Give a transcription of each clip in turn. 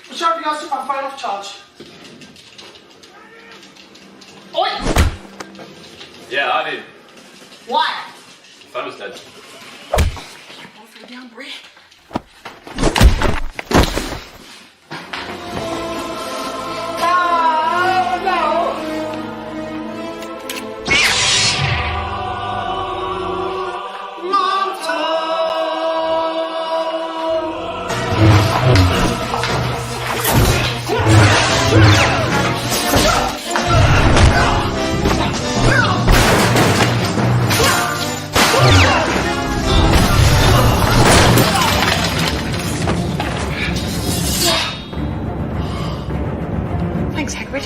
Which one of you guys took my phone off charge? Oi! Yeah, I did. Why? Phone was dead. I'll throw down, Bree. Thanks, Hagrid.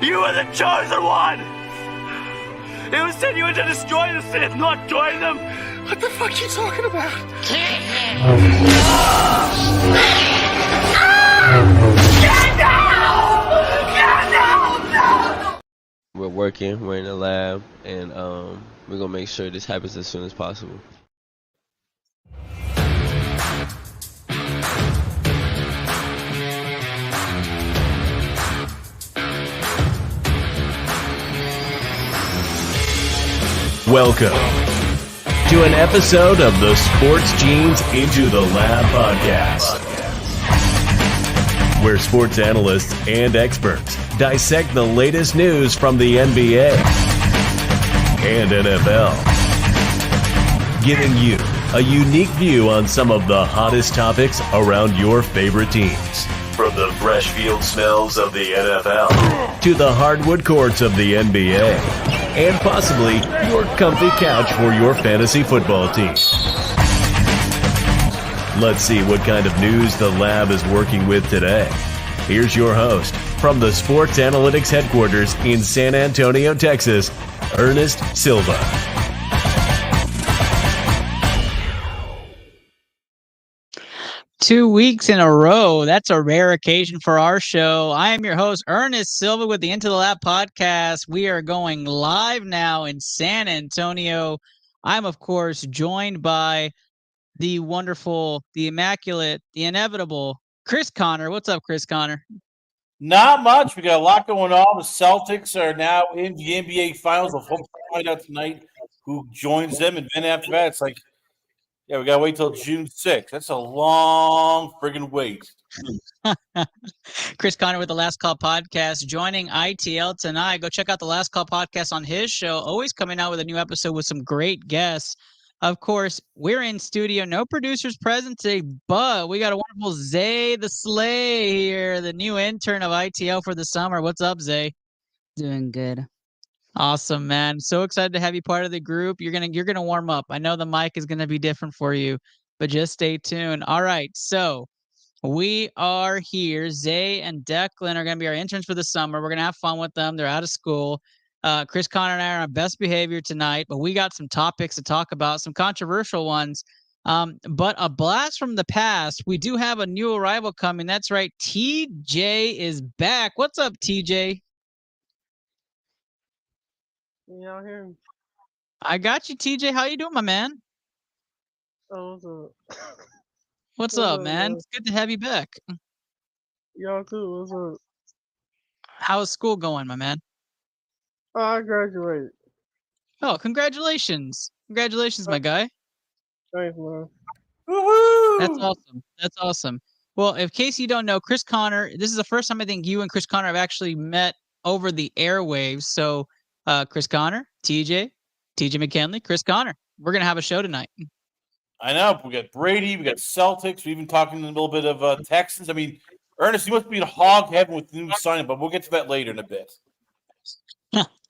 You are the chosen one! It was said you were to destroy the Sith, not join them! What the fuck are you talking about? We're working, we're in the lab, and we're gonna make sure this happens as soon as possible. Welcome to an episode of the Sports Genes Into the Lab podcast, where sports analysts and experts dissect the latest news from the NBA and NFL, giving you a unique view on some of the hottest topics around your favorite teams. From the fresh field smells of the NFL to the hardwood courts of the NBA, and possibly your comfy couch for your fantasy football team. Let's see what kind of news the lab is working with today. Here's your host from the Sports Analytics headquarters in San Antonio, Texas, Ernest Silva. 2 weeks in a row. That's a rare occasion for our show. I am your host, Ernest Silva, with the Into the Lab podcast. We are going live now in San Antonio. I'm, of course, joined by the wonderful, the immaculate, the inevitable Chris Connor. What's up, Chris Connor? Not much. We got a lot going on. The Celtics are now in the NBA Finals. We'll hopefully find out tonight who joins them. And then after that, it's like, yeah, we got to wait till June 6th. That's a long friggin' wait. Chris Connor with the Last Call podcast, joining ITL tonight. Go check out the Last Call podcast on his show. Always coming out with a new episode with some great guests. Of course, we're in studio. No producers present today, but we got a wonderful Zay the Slay here, the new intern of ITL for the summer. What's up, Zay? Doing good. Awesome, man. So excited to have you part of the group. You're gonna warm up. I know the mic is gonna be different for you, but just stay tuned. All right, so we are here. Zay and Declan are gonna be our interns for the summer. We're gonna have fun with them. They're out of school. Chris Connor and I are on best behavior tonight, but we got some topics to talk about, some controversial ones. But a blast from the past. We do have a new arrival coming. That's right. TJ is back. What's up, TJ? Y'all hear me? I got you, TJ. How you doing, my man? Oh, what's up? What's up, man? It's good to have you back. Y'all cool? What's up? How's school going, my man? Oh, I graduated. Oh, congratulations. Congratulations, my guy. Thanks, man. Woohoo! That's awesome. That's awesome. Well, in case you don't know, Chris Connor, this is the first time I think you and Chris Connor have actually met over the airwaves. So, Chris Connor, TJ McKinley, Chris Connor. We're going to have a show tonight. I know. We got Brady. We got Celtics. We're even talking a little bit of Texans. I mean, Ernest, you must be in hog heaven with the new signing, but we'll get to that later in a bit.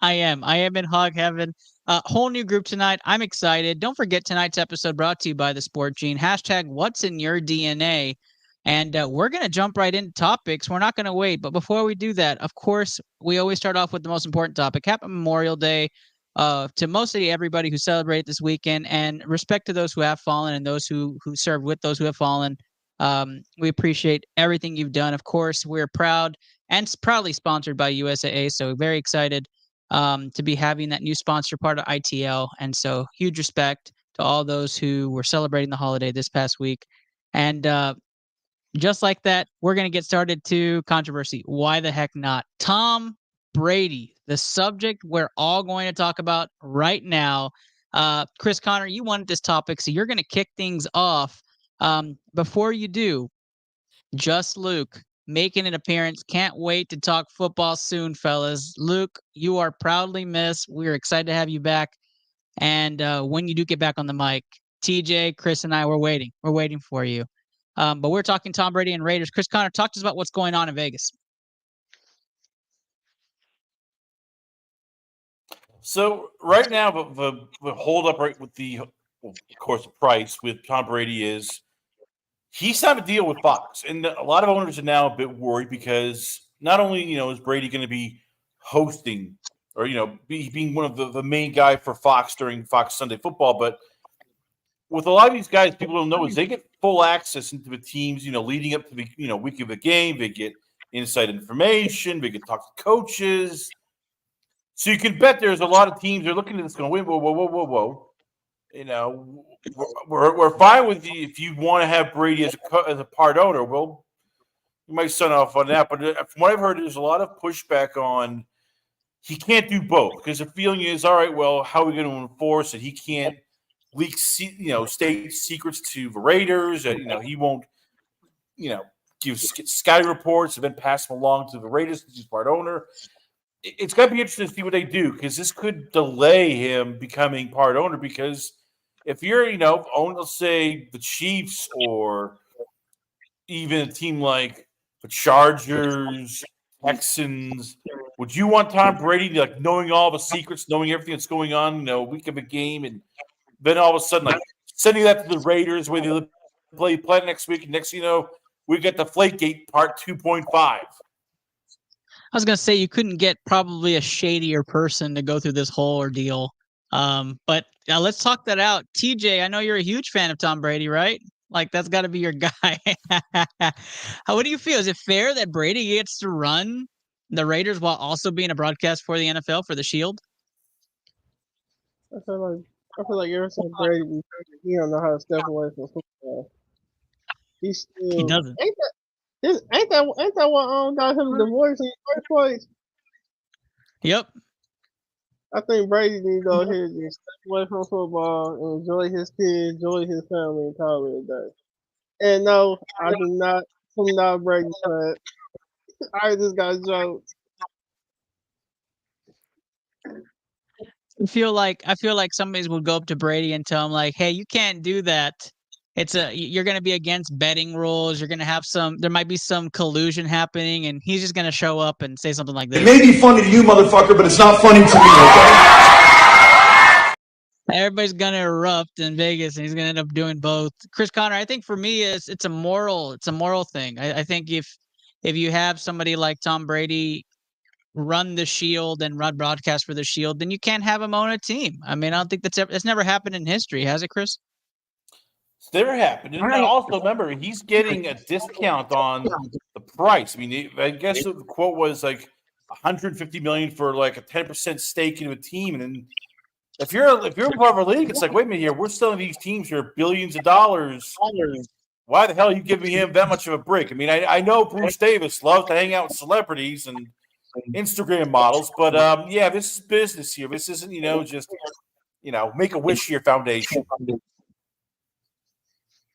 I am in hog heaven. Whole new group tonight. I'm excited. Don't forget tonight's episode brought to you by the Sport Gene. # what's in your DNA. And we're going to jump right into topics. We're not going to wait. But before we do that, of course, we always start off with the most important topic. Happy Memorial Day to mostly everybody who celebrated this weekend. And respect to those who have fallen and those who served with those who have fallen. We appreciate everything you've done. Of course, we're proud and proudly sponsored by USAA. So very excited to be having that new sponsor part of ITL. And so huge respect to all those who were celebrating the holiday this past week. And just like that, we're going to get started to controversy. Why the heck not? Tom Brady, the subject we're all going to talk about right now. Chris Connor, you wanted this topic, so you're going to kick things off. Before you do, Just Luke making an appearance. Can't wait to talk football soon, fellas. Luke, you are proudly missed. We're excited to have you back. And when you do get back on the mic, TJ, Chris, and I, we're waiting. We're waiting for you. But we're talking Tom Brady and Raiders. Chris Connor, talk to us about what's going on in Vegas. So right now, the hold up right with of course, the price with Tom Brady is he signed a deal with Fox, and a lot of owners are now a bit worried because not only is Brady going to be hosting or being one of the main guy for Fox during Fox Sunday Football, but with a lot of these guys, people don't know is they get full access into the teams, leading up to the week of the game. They get inside information. They get talk to coaches. So you can bet there's a lot of teams that are looking at this going, whoa. We're fine with you if you want to have Brady as a part owner. Well, you might sign off on that. But from what I've heard, there's a lot of pushback on he can't do both because the feeling is, all right, well, how are we going to enforce it? He can't leak, state secrets to the Raiders. He won't, give Sky reports and then pass them along to the Raiders because he's part owner. It's going to be interesting to see what they do because this could delay him becoming part owner. Because if you're, own, let's say the Chiefs or even a team like the Chargers, Texans, would you want Tom Brady knowing all the secrets, knowing everything that's going on, week of a game, and then all of a sudden sending that to the Raiders where they play next week, and next we get the Flakegate Part 2.5. I was going to say you couldn't get probably a shadier person to go through this whole ordeal. But let's talk that out. TJ, I know you're a huge fan of Tom Brady, right? That's got to be your guy. What do you feel? Is it fair that Brady gets to run the Raiders while also being a broadcast for the NFL for the Shield? I feel like ever since Brady, he don't know how to step away from football. He doesn't. Ain't that what got him divorced in the first place? Yep. I think Brady needs to go ahead and step away from football and enjoy his kids, enjoy his family, and call it a day. And no, I'm not Brady fan. I just got jokes. I feel like somebody would go up to Brady and tell him hey, you can't do that. You're going to be against betting rules. You're going to have there might be some collusion happening, and he's just going to show up and say something like this. It may be funny to you, motherfucker, but it's not funny to me, okay? Everybody's going to erupt in Vegas, and he's going to end up doing both. Chris Connor, I think for me, it's a moral thing. I think if you have somebody like Tom Brady run the Shield and run broadcast for the Shield, then you can't have him own a team. I mean, I don't think that's never happened in history, has it, Chris? It's never happened. And also remember, he's getting a discount on the price. I mean, I guess the quote was $150 million for a 10% stake in a team. And then if you're part of a league, it's wait a minute here, we're selling these teams for billions of dollars. Why the hell are you giving him that much of a break? I mean, I know Bruce Davis loves to hang out with celebrities and Instagram models, but this is business here. This isn't just Make-A-Wish here foundation.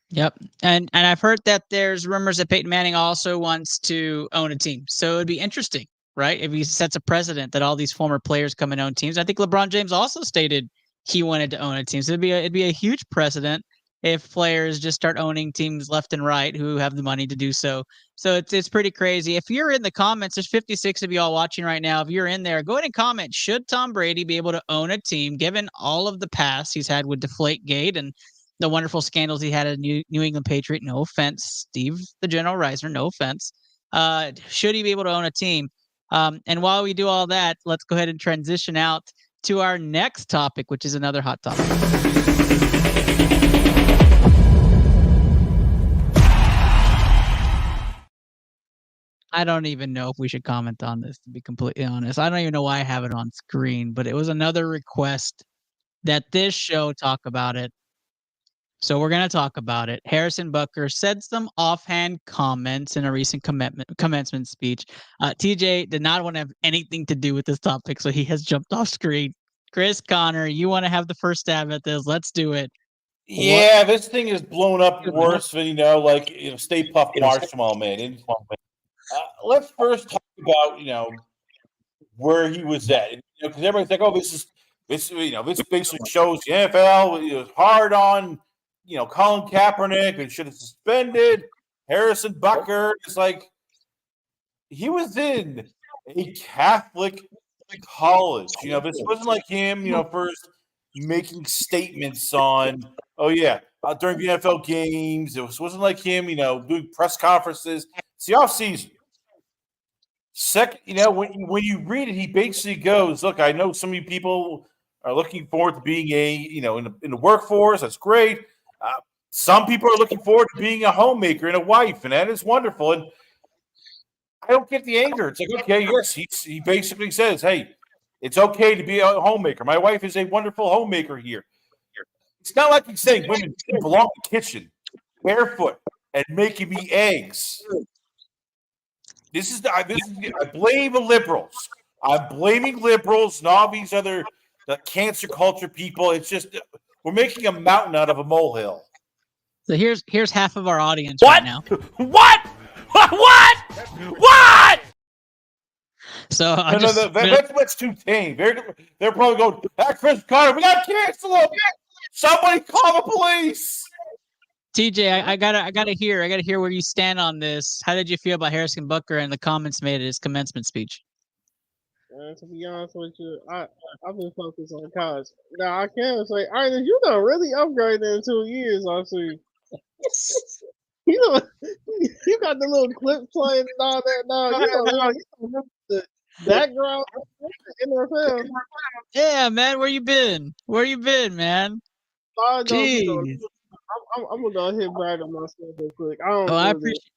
Yep. And I've heard that there's rumors that Peyton Manning also wants to own a team. So it'd be interesting, right? If he sets a precedent that all these former players come and own teams. I think LeBron James also stated he wanted to own a team. So it'd be a huge precedent. if players just start owning teams left and right who have the money to do so. So it's pretty crazy. If you're in the comments, there's 56 of you all watching right now. If you're in there, go ahead and comment. Should Tom Brady be able to own a team given all of the past he's had with Deflategate and the wonderful scandals he had at New England Patriot? No offense, Steve, the General Reiser. No offense. Should he be able to own a team? And while we do all that, let's go ahead and transition out to our next topic, which is another hot topic. I don't even know if we should comment on this, to be completely honest. I don't even know why I have it on screen, but it was another request that this show talk about it. So we're going to talk about it. Harrison Butker said some offhand comments in a recent commencement speech. TJ did not want to have anything to do with this topic, so he has jumped off screen. Chris Connor, you want to have the first stab at this? Let's do it. Yeah, this thing is blown up worse than, Stay Puft Marshmallow Man. And, let's first talk about, where he was at. Because everybody's like, oh, this basically shows the NFL is hard on, Colin Kaepernick and should have suspended Harrison Butker. It's like he was in a Catholic college. This wasn't like him, first making statements on, during the NFL games. It wasn't like him, doing press conferences. It's the offseason. Second, when you read it, he basically goes, look, I know some of you people are looking forward to being in the workforce. That's great. Some people are looking forward to being a homemaker and a wife, and that is wonderful. And I don't get the anger. It's like, okay, yes, he basically says, hey, it's okay to be a homemaker. My wife is a wonderful homemaker here. It's not like he's saying women belong in the kitchen, barefoot, and making me eggs. I blame the liberals. I'm blaming liberals and all these other cancer culture people. It's just we're making a mountain out of a molehill. So here's half of our audience right now. What? So that's too tame. They're probably going, Chris Carter, we got to cancel him. Somebody call the police. TJ, I gotta hear where you stand on this. How did you feel about Harrison Butker and the comments made at his commencement speech? To be honest with you, I've been focused on college. Now I can say, Ernest, you done really upgraded in 2 years. I see. You got the little clip playing and all that. Now the background NFL. Yeah, man, where you been? Man? Jeez. I'm gonna go ahead and brag on myself real quick. I appreciate.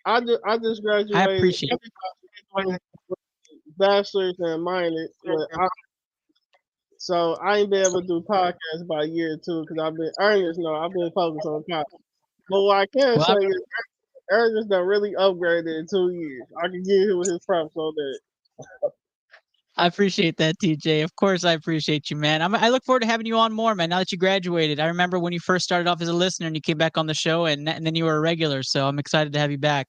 I just graduated. I appreciate it. Bachelor's and minor. So I ain't been able to do podcasts by year 2 because I've been focused on college. But what I can say is Ernest done really upgraded in 2 years. I can give him his props on that. I appreciate that, TJ. Of course, I appreciate you, man. I look forward to having you on more, man, now that you graduated. I remember when you first started off as a listener and you came back on the show, and then you were a regular, so I'm excited to have you back.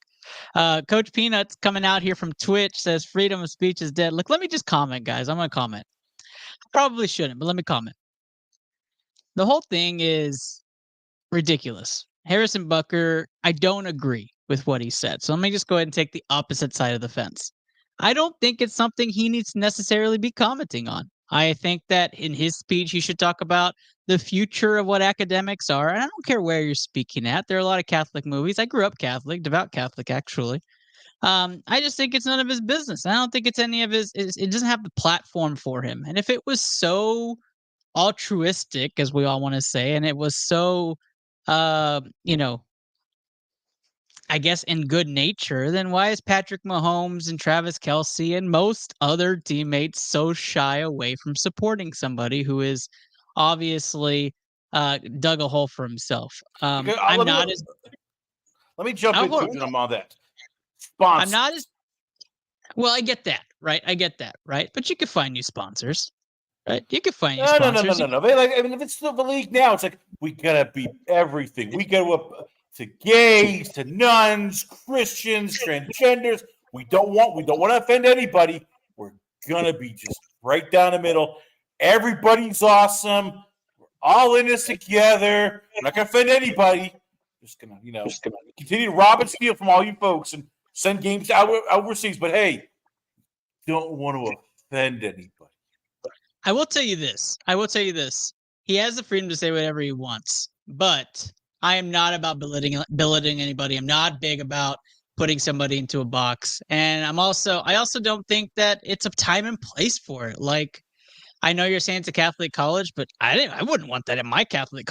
Coach Peanuts coming out here from Twitch says freedom of speech is dead. Look, let me just comment, guys. I'm going to comment. I probably shouldn't, but let me comment. The whole thing is ridiculous. Harrison Butker, I don't agree with what he said. So let me just go ahead and take the opposite side of the fence. I don't think it's something he needs to necessarily be commenting on. I think that in his speech, he should talk about the future of what academics are. And I don't care where you're speaking at. There are a lot of Catholic movies. I grew up Catholic, devout Catholic, actually. I just think it's none of his business. I don't think it's any of his. It doesn't have the platform for him. And if it was so altruistic, as we all want to say, and it was so, I guess in good nature, then why is Patrick Mahomes and Travis Kelce and most other teammates so shy away from supporting somebody who is obviously dug a hole for himself? Let me jump into him on that. Sponsors. I'm not as well. I get that, right? But you could find new sponsors, right? You could find new sponsors. No. If it's the league now, it's like we gotta be everything. We go to gays, to nuns, Christians, transgenders. We don't want to offend anybody. We're gonna be just right down the middle. Everybody's awesome. all in this together. I'm not gonna offend anybody. Just gonna, continue to rob and steal from all you folks and send games overseas. But hey, don't want to offend anybody. I will tell you this. He has the freedom to say whatever he wants, but I am not about belittling anybody. I'm not big about putting somebody into a box, and I also don't think that it's a time and place for it. Like, I know you're saying it's a Catholic college, but I wouldn't want that at my Catholic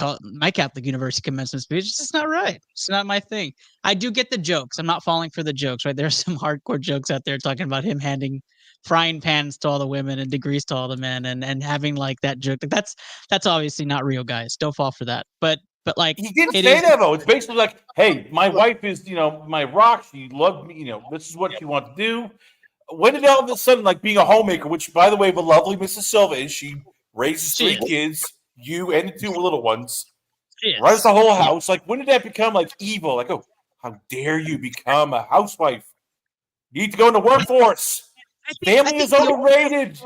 university commencement speech. It's just not right. It's not my thing. I do get the jokes. I'm not falling for the jokes, right? There's some hardcore jokes out there talking about him handing frying pans to all the women and degrees to all the men and having like that joke. That's obviously not real, guys. Don't fall for that. But like, he didn't say that though. It's basically like, hey, my wife is, my rock. She loved me. This is what she wants to do. When did all of a sudden, like being a homemaker, which, by the way, the lovely Mrs. Silva is, she raises three kids, you and the two little ones, runs the whole house. Like, when did that become like evil? Like, oh, how dare you become a housewife? You need to go in the workforce. Family is overrated.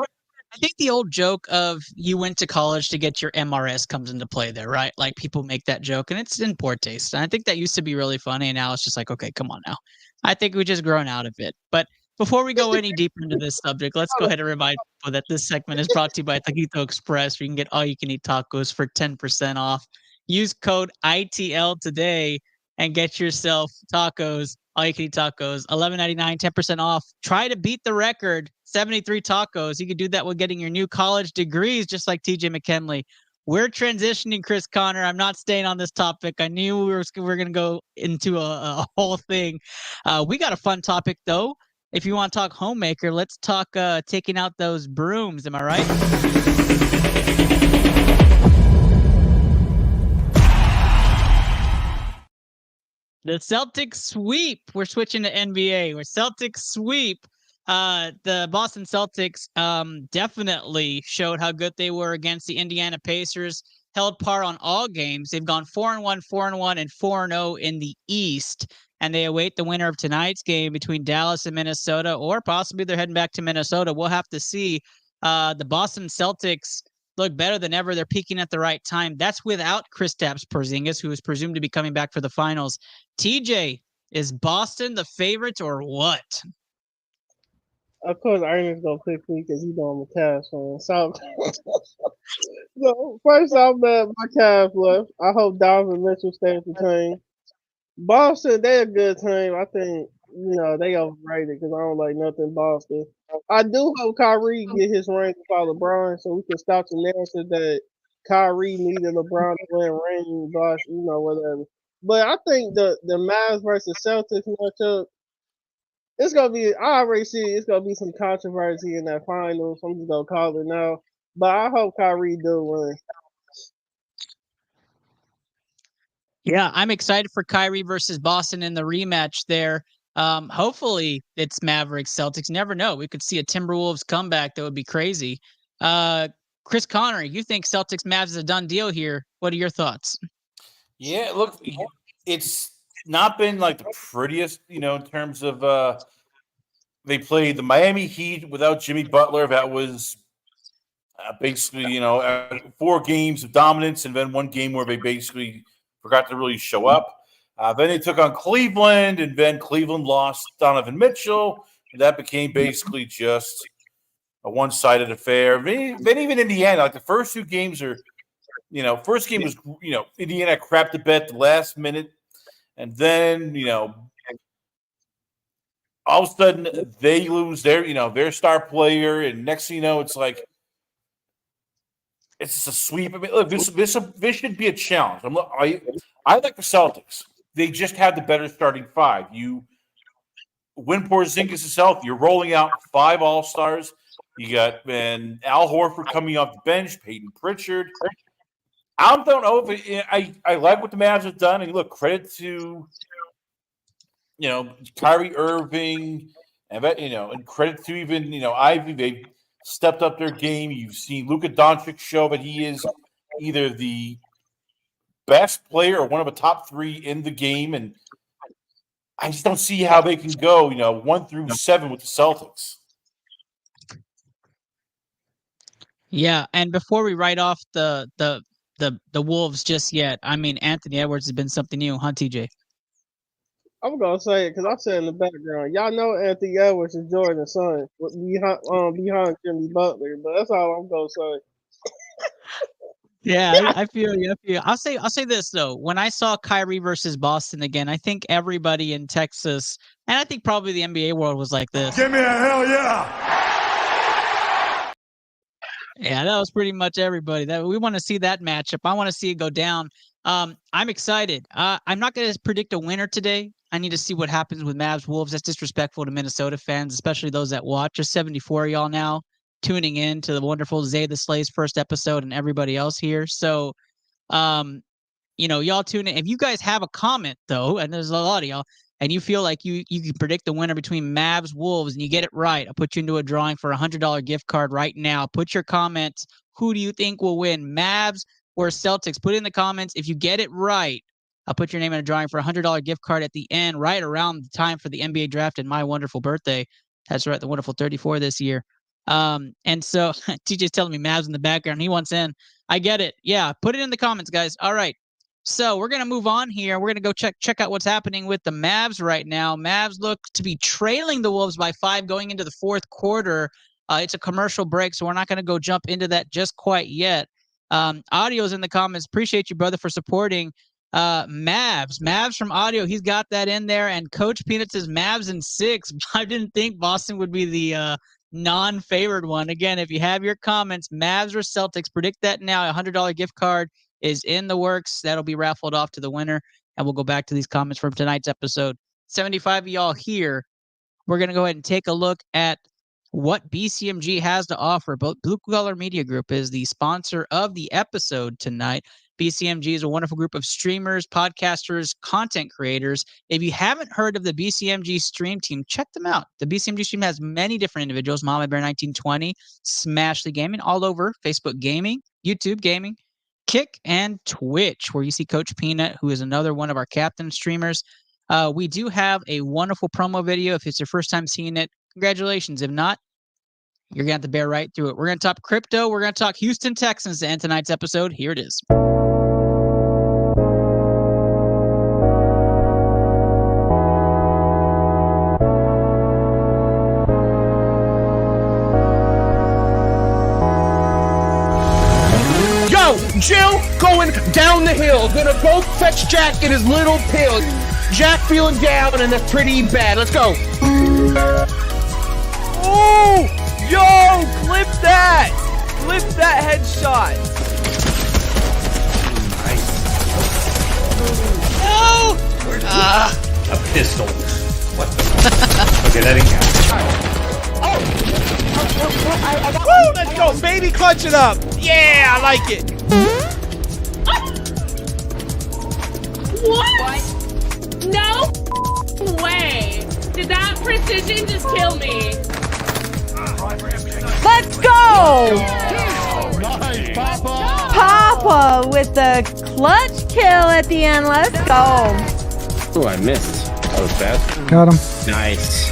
I think the old joke of you went to college to get your MRS comes into play there, right? Like, people make that joke, and it's in poor taste. And I think that used to be really funny, and now it's just like, okay, come on now. I think we just grown out of it. But before we go any deeper into this subject, let's go ahead and remind people that this segment is brought to you by Taquito Express, where you can get all-you-can-eat tacos for 10% off. Use code ITL today and get yourself tacos, all-you-can-eat tacos, $11.99, 10% off. Try to beat the record, 73 tacos. You can do that with getting your new college degrees, just like TJ McKinley. We're transitioning, Chris Connor. I'm not staying on this topic. I knew we were going to go into a whole thing. We got a fun topic, though. If you want to talk homemaker, let's talk taking out those brooms. Am I right? The Celtics sweep. We're switching to NBA. We're Celtics sweep. The Boston Celtics definitely showed how good they were against the Indiana Pacers. Held par on all games. They've gone 4-1, 4-1, and 4-0 in the East. And they await the winner of tonight's game between Dallas and Minnesota, or possibly they're heading back to Minnesota. We'll have to see. The Boston Celtics look better than ever. They're peaking at the right time. That's without Kristaps Porzingis, who is presumed to be coming back for the finals. TJ, is Boston the favorites or what? Of course, Ernest gonna pick me because he's on the Cavs fan. So first, I'm mad my Cavs left. I hope Donovan Mitchell stays entertained. Boston, they're a good team. I think, they overrated because I don't like nothing Boston. I do hope Kyrie get his ring before LeBron so we can stop the narrative that Kyrie needed LeBron to win ring, whatever. But I think the Mavs versus Celtics matchup, it's going to be, I already see it's going to be some controversy in that finals. I'm just going to call it now. But I hope Kyrie do win. Yeah, I'm excited for Kyrie versus Boston in the rematch there. Hopefully it's Mavericks Celtics. Never know. We could see a Timberwolves comeback. That would be crazy. Chris Connor, you think Celtics Mavs is a done deal here? What are your thoughts? Yeah, look, it's not been like the prettiest, in terms of they played the Miami Heat without Jimmy Butler. That was basically, 4 games of dominance and then one game where they basically forgot to really show up. Then they took on Cleveland, and then Cleveland lost Donovan Mitchell, and that became basically just a one-sided affair. Then even Indiana, like the first 2 games are, first game was, Indiana crapped the bed the last minute, and then, all of a sudden they lose their star player, and next thing you know, it's like, it's a sweep. I mean, look, this should be a challenge. I like the Celtics. They just have the better starting 5. You win Porzingis is healthy. You're rolling out 5 All-Stars. You got Al Horford coming off the bench, Peyton Pritchard. I don't know if I like what the Mavs have done. And look, credit to Kyrie Irving, and credit to even Ivy. They stepped up their game. You've seen Luka Doncic show that he is either the best player or one of the top 3 in the game, and I just don't see how they can go 1 through 7 with the Celtics. Yeah, and before we write off the the Wolves just yet. I mean, Anthony Edwards has been something new, huh, TJ? I'm gonna say it because I said in the background. Y'all know Anthony Edwards is Jordan's son, behind Jimmy Butler. But that's all I'm gonna say. Yeah, I feel you. I feel you. I'll say this though. When I saw Kyrie versus Boston again, I think everybody in Texas, and I think probably the NBA world was like this. Give me a hell yeah! Yeah, that was pretty much everybody. That we want to see that matchup. I want to see it go down. I'm excited. I'm not going to predict a winner today. I need to see what happens with Mavs Wolves. That's disrespectful to Minnesota fans, especially those that watch. There's 74 of y'all now tuning in to the wonderful Zay the Slay's first episode and everybody else here. So, y'all tune in. If you guys have a comment though, and there's a lot of y'all, and you feel like you can predict the winner between Mavs Wolves and you get it right, I'll put you into a drawing for a $100 gift card right now. Put your comments. Who do you think will win, Mavs or Celtics? Put it in the comments. If you get it right, I'll put your name in a drawing for a $100 gift card at the end, right around the time for the NBA draft and my wonderful birthday. That's right, the wonderful 34 this year. And so TJ's telling me Mavs in the background. He wants in. I get it. Yeah, put it in the comments, guys. All right. So we're going to move on here. We're going to go check out what's happening with the Mavs right now. Mavs look to be trailing the Wolves by 5 going into the fourth quarter. It's a commercial break, so we're not going to go jump into that just quite yet. Audio's in the comments. Appreciate you, brother, for supporting Mavs from Audio. He's got that in there. And Coach Peanut says Mavs in 6. I didn't think Boston would be the non-favored one. Again, if you have your comments, Mavs or Celtics, predict that now. A $100 gift card is in the works. That'll be raffled off to the winner. And we'll go back to these comments from tonight's episode. 75 of y'all here. We're going to go ahead and take a look at what BCMG has to offer. Blue Collar Media Group is the sponsor of the episode tonight. BCMG is a wonderful group of streamers, podcasters, content creators. If you haven't heard of the BCMG stream team, check them out. The BCMG stream has many different individuals. Mama Bear 1920, Smashly Gaming, all over Facebook Gaming, YouTube Gaming, Kick, and Twitch, where you see Coach Peanut, who is another one of our captain streamers. We do have a wonderful promo video. If it's your first time seeing it, congratulations. If not, you're going to have to bear right through it. We're going to talk crypto. We're going to talk Houston Texans to end tonight's episode. Here it is. Jill going down the hill, gonna go fetch Jack in his little pill. Jack feeling down and that's pretty bad. Let's go. Oh, yo, clip that headshot. No! A pistol. What? Okay, that didn't count. Woo, let's go, baby, clutch it up. Yeah, I like it. What? No way. Did that precision just kill me? Let's go! Nice, Papa! Papa with the clutch kill at the end. Let's go. Oh, I missed. That was fast. Got him. Nice.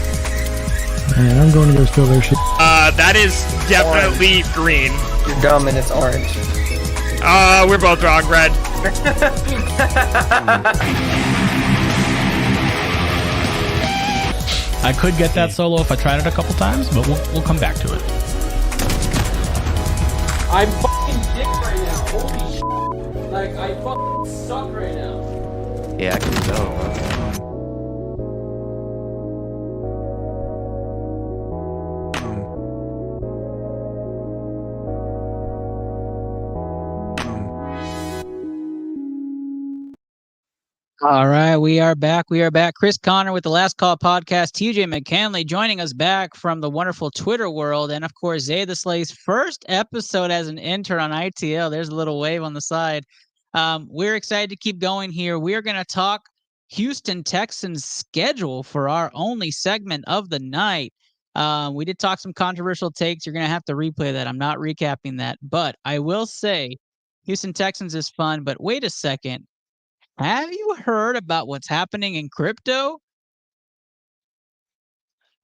Man, I'm going to go steal their shit. That is definitely green. You're dumb and it's orange. We're both wrong, red. I could get that solo if I tried it a couple times, but we'll come back to it. I'm fucking dick right now. Holy shit. Like, I fucking suck right now. Yeah, I can go. All right, we are back. Chris Connor with the Last Call podcast. TJ McCanley joining us back from the wonderful Twitter world. And of course, Zay the Slay's first episode as an intern on ITL. There's a little wave on the side. We're excited to keep going here. We're going to talk Houston Texans schedule for our only segment of the night. We did talk some controversial takes. You're going to have to replay that. I'm not recapping that. But I will say Houston Texans is fun. But wait a second. Have you heard about what's happening in crypto?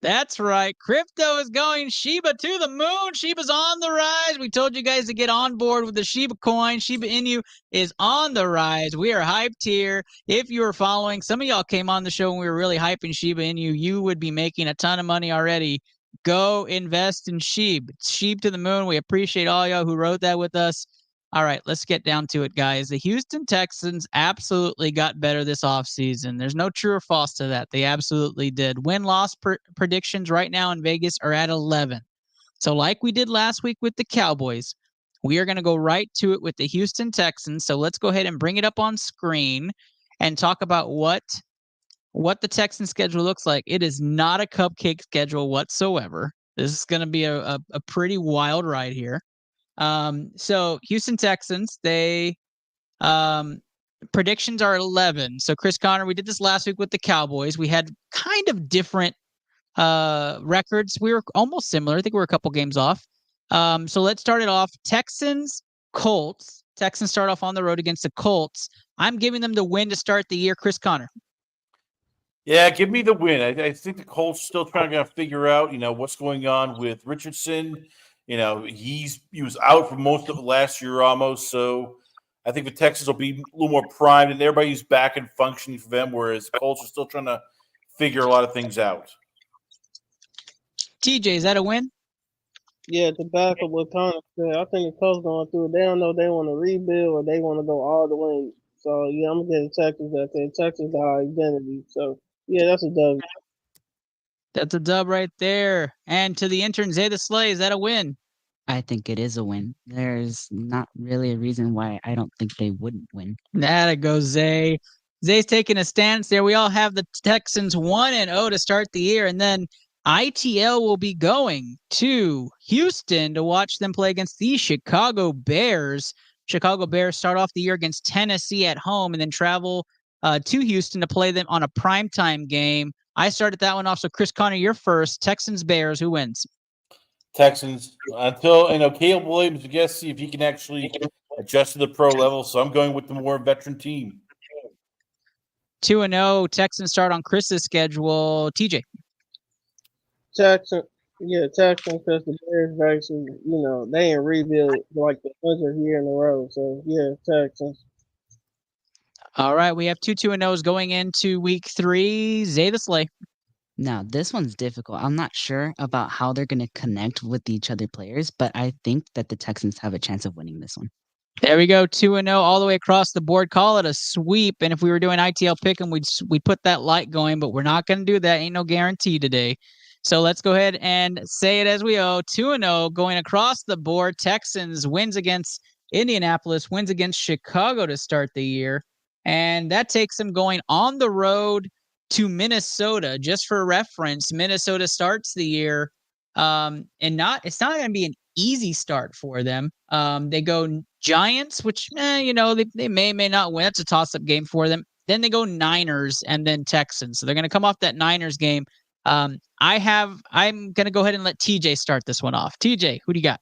That's right. Crypto is going Shiba to the moon. Shiba's on the rise. We told you guys to get on board with the Shiba coin. Shiba Inu is on the rise. We are hyped here. If you were following, some of y'all came on the show when we were really hyping Shiba Inu. You would be making a ton of money already. Go invest in Sheeb. It's Sheeb to the moon. We appreciate all y'all who wrote that with us. All right, let's get down to it, guys. The Houston Texans absolutely got better this offseason. There's no true or false to that. They absolutely did. Win-loss predictions right now in Vegas are at 11. So like we did last week with the Cowboys, we are going to go right to it with the Houston Texans. So let's go ahead and bring it up on screen and talk about what the Texans schedule looks like. It is not a cupcake schedule whatsoever. This is going to be a pretty wild ride here. So Houston Texans, they predictions are 11. So Chris Connor, we did this last week with the Cowboys. We had kind of different records. We were almost similar. I think we were a couple games off. So let's start it off. Texans, Colts. Texans start off on the road against the Colts. I'm giving them the win to start the year. Chris Connor. Yeah, give me the win. I think the Colts still trying to figure out, what's going on with Richardson. He was out for most of last year almost. So I think the Texans will be a little more primed and everybody's back and functioning for them, whereas the Colts are still trying to figure a lot of things out. TJ, is that a win? Yeah, to back up what Connor said, I think the Colts going through it. They don't know if they want to rebuild or they want to go all the way. So, yeah, I'm going to get the Texans out there. Texans are our identity. So, yeah, that's a dub. That's a dub right there. And to the intern, Zay the Slay, is that a win? I think it is a win. There's not really a reason why I don't think they wouldn't win. That goes Zay. Zay's taking a stance there. We all have the Texans 1-0 to start the year, and then ITL will be going to Houston to watch them play against the Chicago Bears. Chicago Bears start off the year against Tennessee at home and then travel to Houston to play them on a primetime game. I started that one off. So, Chris Connor, you're first. Texans, Bears, who wins? Texans. Until, Caleb Williams, I guess, see if he can actually adjust to the pro level. So I'm going with the more veteran team. 2-0. Texans start on Chris's schedule. TJ. Texans, because the Bears actually, they ain't rebuild like the 100th year in a row. So, yeah, Texans. All right, we have 2-0s going into week 3. Zay the Slay. Now, this one's difficult. I'm not sure about how they're going to connect with each other players, but I think that the Texans have a chance of winning this one. There we go, 2-0 all the way across the board. Call it a sweep. And if we were doing ITL pick'em, we'd put that light going, but we're not going to do that. Ain't no guarantee today. So let's go ahead and say it as we owe. 2-0 going across the board. Texans wins against Indianapolis, wins against Chicago to start the year. And that takes them going on the road to Minnesota. Just for reference, Minnesota starts the year, and it's not going to be an easy start for them. They go Giants, which they may not win. It's a toss-up game for them. Then they go Niners and then Texans. So they're going to come off that Niners game. I'm going to go ahead and let TJ start this one off. TJ, who do you got?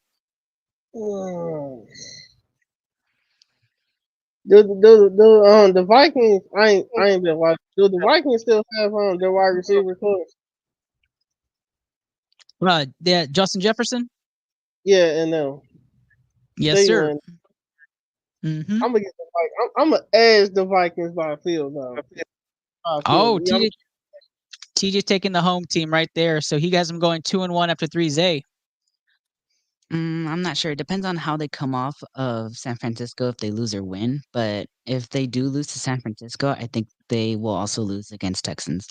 The Vikings, I ain't been watching. Do the Vikings still have their wide receiver coach? Yeah, Justin Jefferson? Yeah, and them. Yes, sir. Mm-hmm. I'm gonna get the Vikings. I'm gonna edge the Vikings by a field now. Oh, TJ's taking the home team right there. So he has them going 2-1 after 3. Zay. I'm not sure. It depends on how they come off of San Francisco if they lose or win. But if they do lose to San Francisco, I think they will also lose against Texans.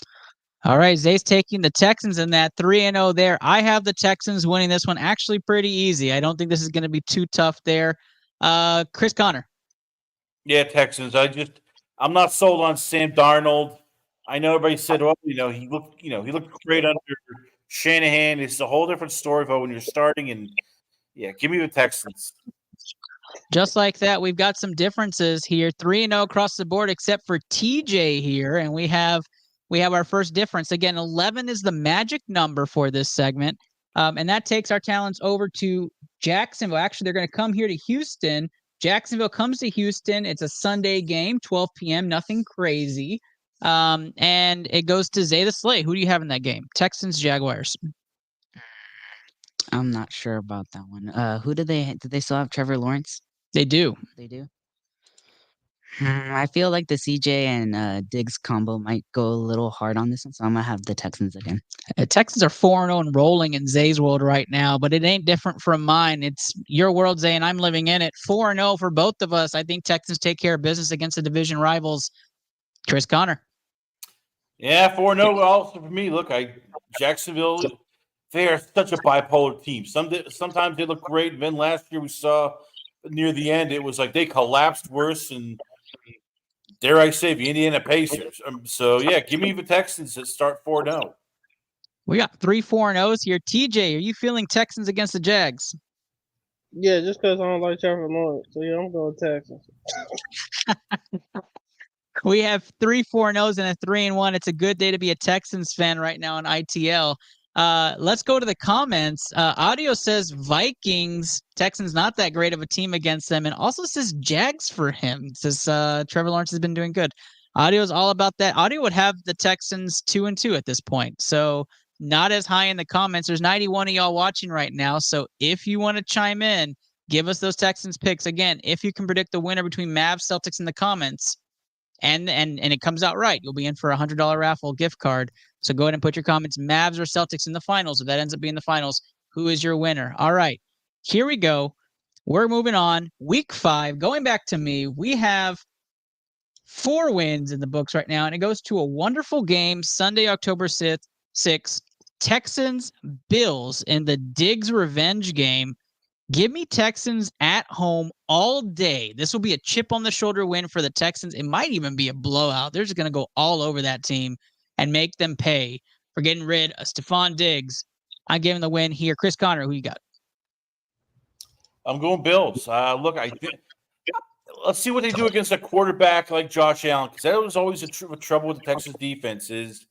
All right, Zay's taking the Texans in that 3-0 there. I have the Texans winning this one actually pretty easy. I don't think this is going to be too tough there. Chris Connor. Yeah, Texans. I'm not sold on Sam Darnold. I know everybody said, he looked great under Shanahan. It's a whole different story for when you're starting. And yeah, give me the Texans. Just like that, we've got some differences here. 3-0 across the board, except for TJ here, and we have our first difference. Again, 11 is the magic number for this segment, and that takes our talents over to Jacksonville. Actually, they're going to come here to Houston. Jacksonville comes to Houston. It's a Sunday game, 12 p.m., nothing crazy. And it goes to Zay the Slay. Who do you have in that game? Texans, Jaguars. I'm not sure about that one. Who did they still have Trevor Lawrence? They do. They do. I feel like the CJ and Diggs combo might go a little hard on this one, so I'm gonna have the Texans again. Texans are 4-0 and rolling in Zay's world right now, but it ain't different from mine. It's your world, Zay, and I'm living in it. 4-0 for both of us. I think Texans take care of business against the division rivals. Chris Connor. Yeah, 4-0 also for me. Look, Jacksonville, they are such a bipolar team. Sometimes they look great. And then last year we saw near the end, it was like they collapsed worse. And dare I say, the Indiana Pacers. So, yeah, give me the Texans that start 4-0. We got 3 4-0s here. TJ, are you feeling Texans against the Jags? Yeah, just because I don't like Trevor Lawrence. So, yeah, I'm going Texans. We have 3 4-0s and a 3-1. It's a good day to be a Texans fan right now on ITL. Let's go to the comments. Audio says Vikings. Texans not that great of a team against them, and also says Jags for him. It says Trevor Lawrence has been doing good. Audio is all about that. Audio would have the Texans 2-2 at this point, so not as high in the comments. There's 91 of y'all watching right now, so if you want to chime in, give us those Texans picks. Again, if you can predict the winner between Mavs, Celtics in the comments, and it comes out right, you'll be in for a $100 raffle gift card. So go ahead and put your comments, Mavs or Celtics in the finals. If that ends up being the finals, who is your winner? All right, here we go. We're moving on. Week 5, going back to me, we have 4 wins in the books right now, and it goes to a wonderful game, Sunday, October 6th, Texans, Bills in the Diggs revenge game. Give me Texans at home all day. This will be a chip on the shoulder win for the Texans. It might even be a blowout. They're just going to go all over that team and make them pay for getting rid of Stephon Diggs. I'm giving the win here. Chris Connor, who you got? I'm going Bills. Look, I think let's see what they do against a quarterback like Josh Allen, because that was always a trouble with the Texans defense is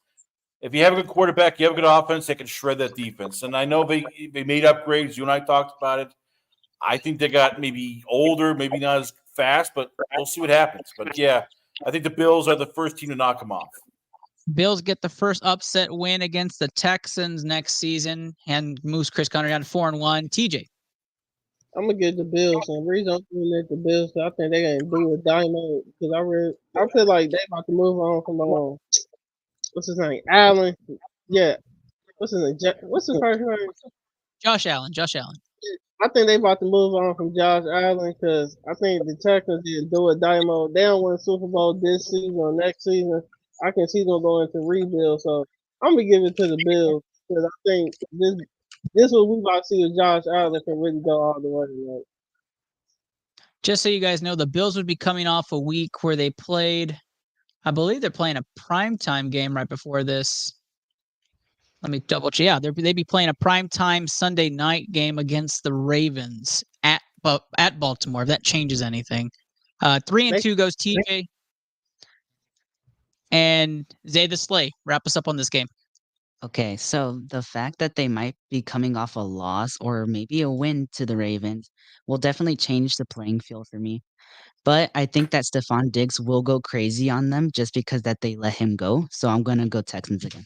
if you have a good quarterback, you have a good offense, they can shred that defense. And I know they made upgrades. You and I talked about it. I think they got maybe older, maybe not as fast, but we'll see what happens. But, yeah, I think the Bills are the first team to knock them off. Bills get the first upset win against the Texans next season and moves Chris Connor down to 4-1. TJ. I'm going to get the Bills. And the reason I'm doing it the Bills, I think they're going to do a dynamo. Because I feel like they're about to move on from, what's his name? Allen. Yeah. What's his name? What's his first name? Josh Allen. I think they about to move on from Josh Allen because I think the Texans did do a dynamo. They don't win Super Bowl this season or next season. I can see them going to rebuild. So I'm gonna give it to the Bills because I think this what we about to see if Josh Allen can really go all the way. Right? Just so you guys know, the Bills would be coming off a week where they played, I believe they're playing a primetime game right before this. Let me double check. Yeah, they'd be playing a primetime Sunday night game against the Ravens at Baltimore, if that changes anything. 3-2 goes TJ. And Zay the Slay, wrap us up on this game. Okay, so the fact that they might be coming off a loss or maybe a win to the Ravens will definitely change the playing field for me. But I think that Stephon Diggs will go crazy on them just because that they let him go. So I'm going to go Texans again.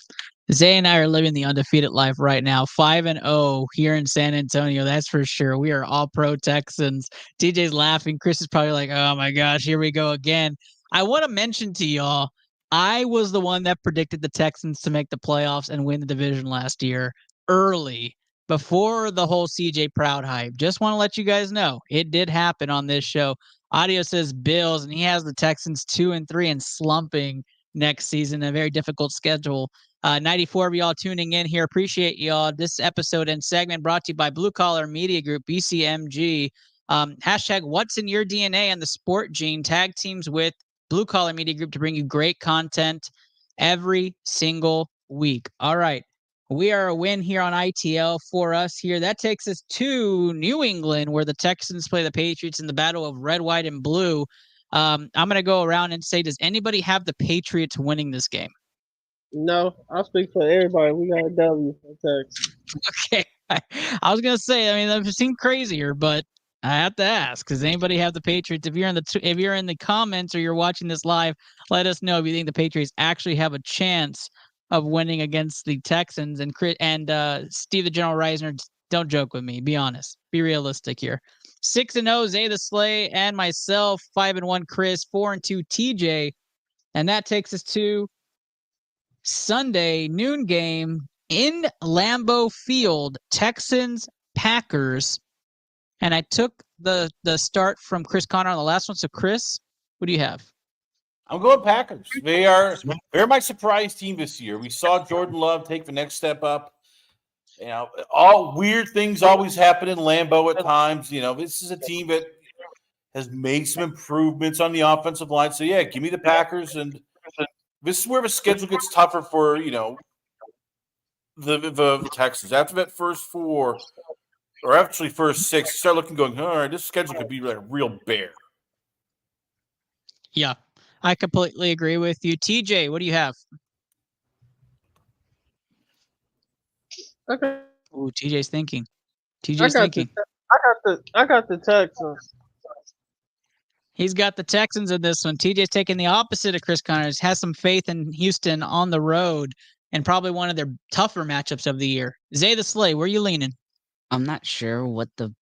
Zay and I are living the undefeated life right now. 5-0 here in San Antonio. That's for sure. We are all pro Texans. TJ's laughing. Chris is probably like, oh my gosh, here we go again. I want to mention to y'all, I was the one that predicted the Texans to make the playoffs and win the division last year early before the whole CJ Proud hype. Just want to let you guys know it did happen on this show. Audio says Bills, and he has the Texans 2-3 and slumping next season. A very difficult schedule. 94 of y'all tuning in here. Appreciate y'all. This episode and segment brought to you by Blue Collar Media Group, BCMG. Hashtag What's in Your DNA and the Sport Gene. Tag teams with Blue Collar Media Group to bring you great content every single week. All right. We are a win here on ITL for us here. That takes us to New England, where the Texans play the Patriots in the battle of red, white, and blue. I'm going to go around and say, does anybody have the Patriots winning this game? No, I'll speak for everybody. We got a W for Texas. Okay. I was going to say, I mean, that seemed crazier, but I have to ask, does anybody have the Patriots? If you're in the comments or you're watching this live, let us know if you think the Patriots actually have a chance of winning against the Texans. And Steve the General Reisner, don't joke with me. Be honest. Be realistic here. 6-0, Zay the Slay, and myself. 5-1, Chris. 4-2, TJ. And that takes us to Sunday noon game in Lambeau Field. Texans, Packers. And I took the start from Chris Connor on the last one. So, Chris, what do you have? I'm going Packers. They're my surprise team this year. We saw Jordan Love take the next step up. You know, all weird things always happen in Lambeau at times. You know, this is a team that has made some improvements on the offensive line. So, yeah, give me the Packers. And this is where the schedule gets tougher for, you know, the Texans. After that first four, or actually first six, you start looking, going, all right, this schedule could be like a real bear. Yeah, I completely agree with you. TJ, what do you have? Okay. Ooh, TJ's thinking. TJ's thinking. I got the Texans. He's got the Texans in this one. TJ's taking the opposite of Chris Connors. Has some faith in Houston on the road and probably one of their tougher matchups of the year. Zay the Slay, where are you leaning? I'm not sure what the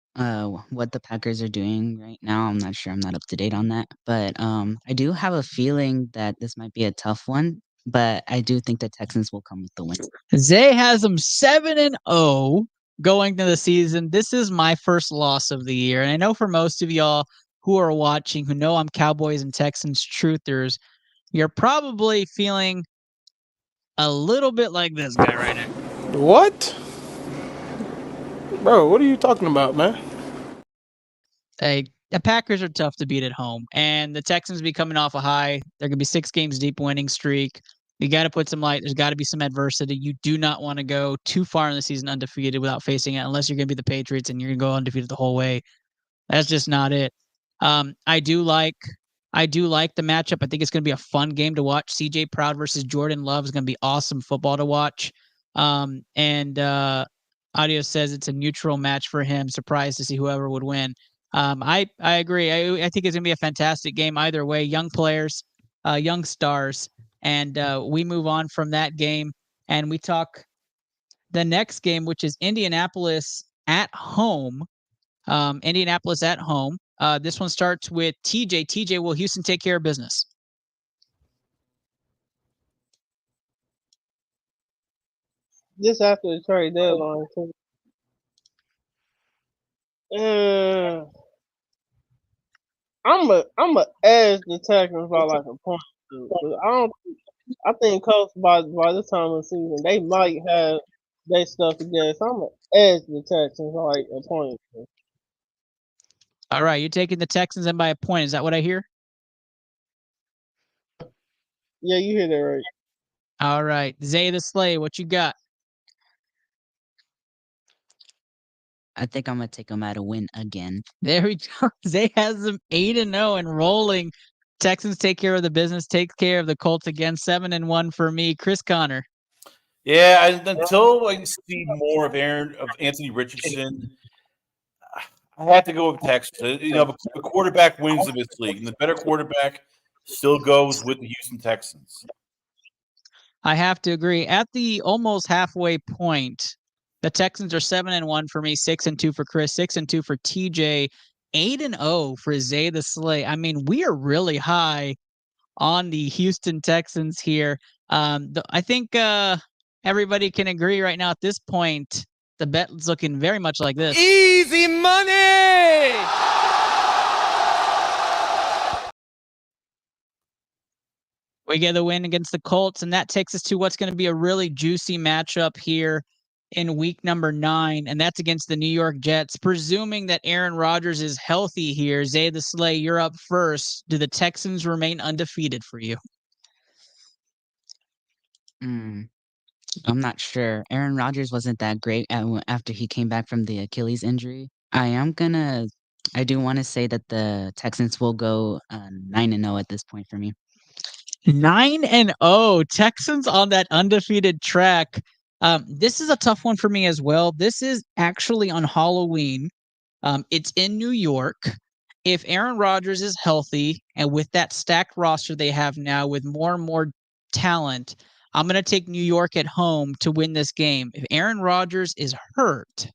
Packers are doing right now. I'm not sure. I'm not up to date on that. But I do have a feeling that this might be a tough one. But I do think the Texans will come with the win. Zay has them 7-0 going to the season. This is my first loss of the year. And I know for most of y'all who are watching, who know I'm Cowboys and Texans truthers, you're probably feeling a little bit like this guy right now. What? Bro, what are you talking about, man? Hey, the Packers are tough to beat at home, and the Texans be coming off a high. They're going to be 6 games deep winning streak. You got to put some light. There's got to be some adversity. You do not want to go too far in the season undefeated without facing it, unless you're going to be the Patriots and you're going to go undefeated the whole way. That's just not it. I do like the matchup. I think it's going to be a fun game to watch. CJ Proud versus Jordan Love is going to be awesome football to watch. Audio says it's a neutral match for him. Surprised to see whoever would win. I agree. I think it's going to be a fantastic game either way. Young players, young stars. And we move on from that game and we talk the next game, which is Indianapolis at home. Indianapolis at home. This one starts with TJ. TJ, will Houston take care of business? Just after the trade deadline, too. I'm a edge the Texans by like a point. I think Colts by this time of the season they might have their stuff together. So I'm gonna edge the Texans by like a point. All right, you're taking the Texans in by a point. Is that what I hear? Yeah, you hear that right. All right, Zay the Slay, what you got? I think I'm gonna take them at a win again. There we go. Zay has them 8-0 and rolling. Texans take care of the business, take care of the Colts again. 7-1 for me. Chris Connor. Yeah, until I see more of Anthony Richardson, I have to go with Texas. You know, the quarterback wins in this league, and the better quarterback still goes with the Houston Texans. I have to agree. At the almost halfway point, the Texans are 7-1 for me, 6-2 for Chris, 6-2 for TJ, 8-0 for Zay the Slay. I mean, we are really high on the Houston Texans here. I think everybody can agree right now at this point, the bet is looking very much like this. Easy money! We get the win against the Colts, and that takes us to what's going to be a really juicy matchup here in week number 9, and that's against the New York Jets. Presuming that Aaron Rodgers is healthy here, Zay the Slay, you're up first. Do the Texans remain undefeated for you? I'm not sure. Aaron Rodgers wasn't that great after he came back from the Achilles injury. I do want to say that the Texans will go 9-0 at this point for me. 9-0, Texans on that undefeated track. This is a tough one for me as well. This is actually on Halloween. It's in New York. If Aaron Rodgers is healthy and with that stacked roster they have now with more and more talent, I'm going to take New York at home to win this game. If Aaron Rodgers is hurt,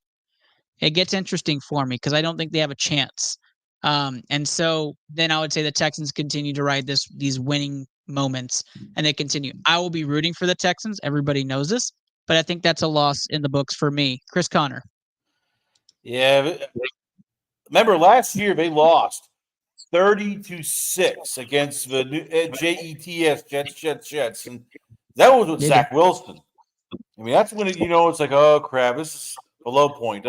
it gets interesting for me because I don't think they have a chance. And so then I would say the Texans continue to ride these winning moments, and they continue. I will be rooting for the Texans. Everybody knows this, but I think that's a loss in the books for me. Chris Connor. Yeah. Remember last year they lost 30-6 against the Jets, and that was with Zach Wilson. I mean, that's when it's like, oh crap, this is a low point.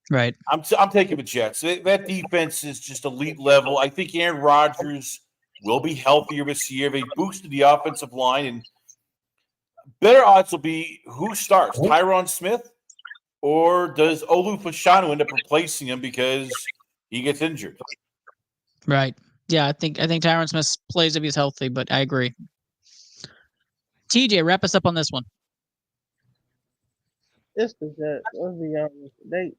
Right. I'm taking the Jets. That defense is just elite level. I think Aaron Rodgers will be healthier this year. They boosted the offensive line, and better odds will be who starts, Tyron Smith, or does Olu Fashanu end up replacing him because he gets injured? Right. Yeah, I think Tyron Smith plays if he's healthy, but I agree. TJ, wrap us up on this one. It's the Jets. Let's be honest.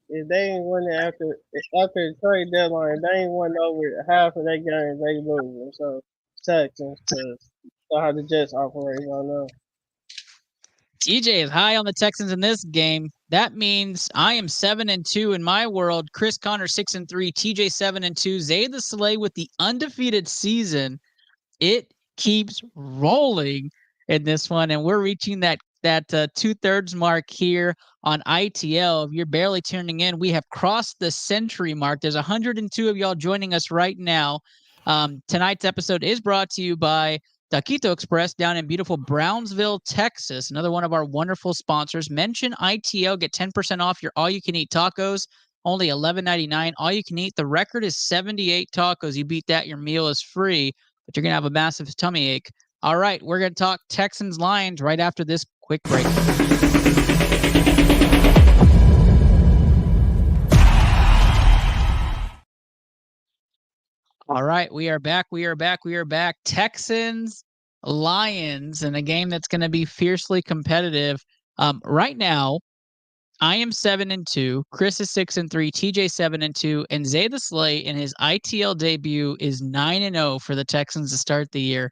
If they ain't winning after the trade deadline, they ain't won over half of their games. They losing. So Texans, because how the Jets operate right now. TJ is high on the Texans in this game. That means I am 7-2 in my world. Chris Connor 6-3. TJ 7-2. Zay the Slay with the undefeated season. It keeps rolling in this one, and we're reaching that 2/3 mark here on ITL. If you're barely tuning in, we have crossed the century mark. There's 102 of y'all joining us right now. Tonight's episode is brought to you by Taquito Express down in beautiful Brownsville, Texas. Another one of our wonderful sponsors. Mention ITL, get 10% off your all-you-can-eat tacos. Only $11.99. All you can eat. The record is 78 tacos. You beat that, your meal is free, but you're going to have a massive tummy ache. All right, we're going to talk Texans-Lions right after this quick break. All right, we are back. Texans-Lions in a game that's going to be fiercely competitive. Right now, I am 7-2. Chris is 6-3. TJ 7-2, and Zay the Slay in his ITL debut is 9-0 for the Texans to start the year.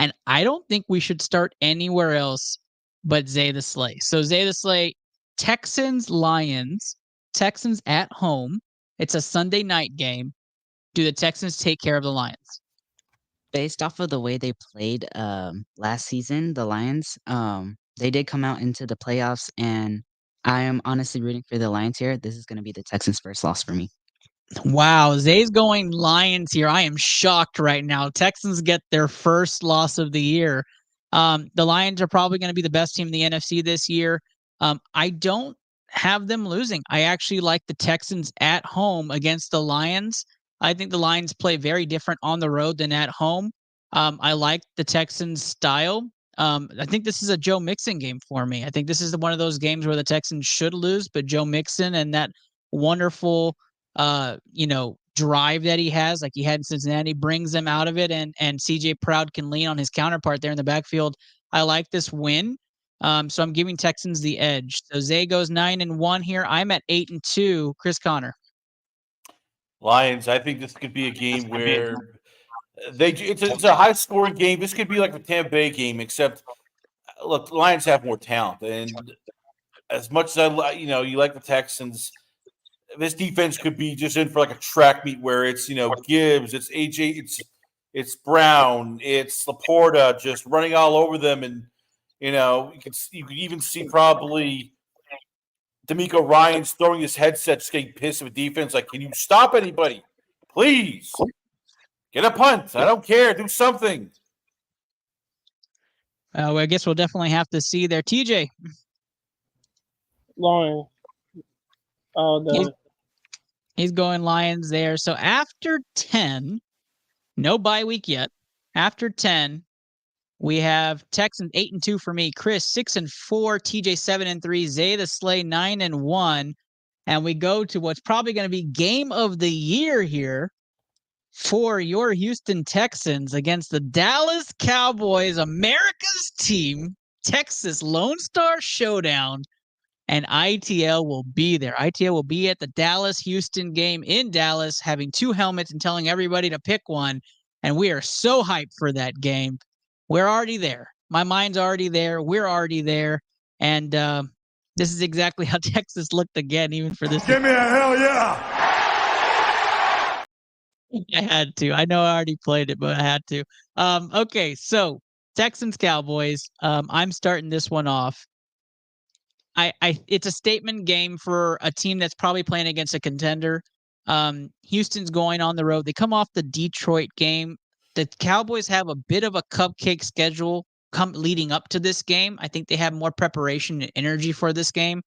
And I don't think we should start anywhere else but Zay the Slay. So Zay the Slay, Texans-Lions, Texans at home. It's a Sunday night game. Do the Texans take care of the Lions? Based off of the way they played last season, the Lions, they did come out into the playoffs, and I am honestly rooting for the Lions here. This is going to be the Texans' first loss for me. Wow, Zay's going Lions here. I am shocked right now. Texans get their first loss of the year. The Lions are probably going to be the best team in the NFC this year. I don't have them losing. I actually like the Texans at home against the Lions. I think the Lions play very different on the road than at home. I like the Texans' style. I think this is a Joe Mixon game for me. I think this is one of those games where the Texans should lose, but Joe Mixon and that wonderful drive that he has, like he had in Cincinnati, brings them out of it, and CJ Proud can lean on his counterpart there in the backfield. I like this win. So I'm giving Texans the edge. So Zay goes 9-1 here. I'm at 8-2. Chris Connor. Lions, I think this could be a game where it's a high scoring game. This could be like the Tampa Bay game, except look, the Lions have more talent. And as much as you like the Texans, this defense could be just in for like a track meet where it's, Gibbs, it's AJ, it's Brown, it's Laporta just running all over them. And, you could even see probably D'Amico Ryans throwing his headset, just getting pissed with defense. Like, can you stop anybody? Please. Get a punt. I don't care. Do something. I guess we'll definitely have to see there. TJ. Lions. He's going Lions there. So after 10, no bye week yet. After 10, we have Texans 8-2 for me. Chris 6-4, TJ 7-3, Zay the Slay 9-1, and we go to what's probably going to be game of the year here for your Houston Texans against the Dallas Cowboys, America's team, Texas Lone Star Showdown. and ITL will be there. ITL will be at the Dallas-Houston game in Dallas, having 2 helmets and telling everybody to pick one. And we are so hyped for that game. We're already there. My mind's already there. We're already there. And this is exactly how Texas looked again, even for this. Give me a hell yeah! I had to. I know I already played it, but I had to. Okay, so Texans Cowboys. I'm starting this one off. It's a statement game for a team that's probably playing against a contender. Houston's going on the road. They come off the Detroit game. The Cowboys have a bit of a cupcake schedule leading up to this game. I think they have more preparation and energy for this game.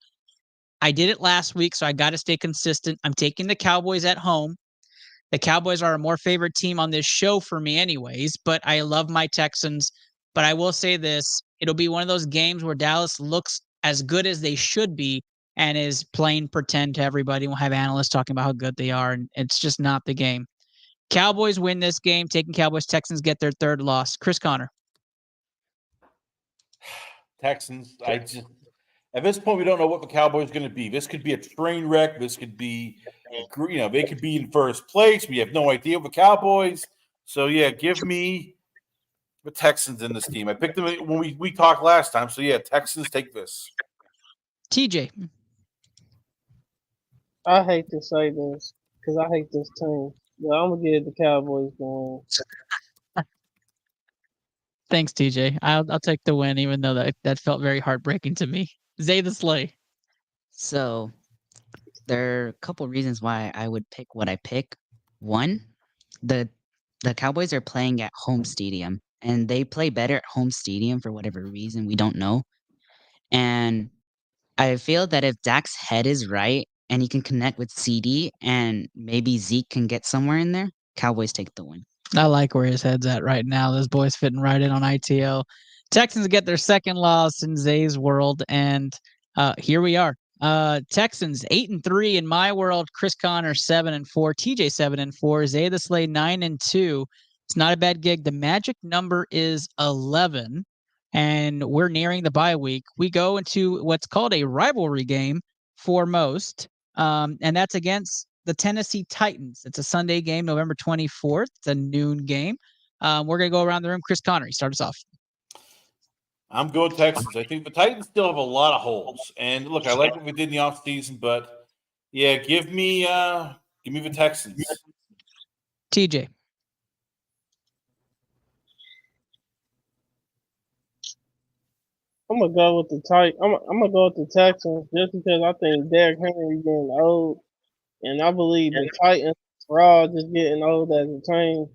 I did it last week, so I got to stay consistent. I'm taking the Cowboys at home. The Cowboys are a more favorite team on this show for me anyways, but I love my Texans. But I will say this, it'll be one of those games where Dallas looks as good as they should be and is playing pretend to everybody. We'll have analysts talking about how good they are, and it's just not the game. Cowboys win this game, taking Cowboys. Texans get their 3rd loss. Chris Connor. Texans. At this point, we don't know what the Cowboys are going to be. This could be a train wreck. This could be, they could be in first place. We have no idea with the Cowboys. So, yeah, give me the Texans in this team. I picked them when we talked last time. So, yeah, Texans take this. TJ. I hate to say this because I hate this team. But I'm going to give the Cowboys the win. Thanks, TJ. I'll take the win, even though that felt very heartbreaking to me. Zay the Slay. So there are a couple reasons why I would pick what I pick. One, the Cowboys are playing at home stadium, and they play better at home stadium for whatever reason we don't know. And I feel that if Dak's head is right and he can connect with CD and maybe Zeke can get somewhere in there, Cowboys take the win. I like where his head's at right now. This boy's fitting right in on ITL. Texans get their 2nd loss in Zay's world, and here we are. Texans 8-3 in my world. Chris Connor 7-4. TJ 7-4. Zay the Slay 9-2. It's not a bad gig. The magic number is 11, and we're nearing the bye week. We go into what's called a rivalry game for most, and that's against the Tennessee Titans. It's a Sunday game, November 24th. It's a noon game. We're going to go around the room. Chris Connor, you start us off. I'm going Texans. I think the Titans still have a lot of holes. And look, I like what we did in the offseason, but yeah, give me the Texans. TJ. I'm gonna go with the I'm gonna go with the Texans just because I think Derrick Henry getting old, and I believe the Titans are all just getting old as a team.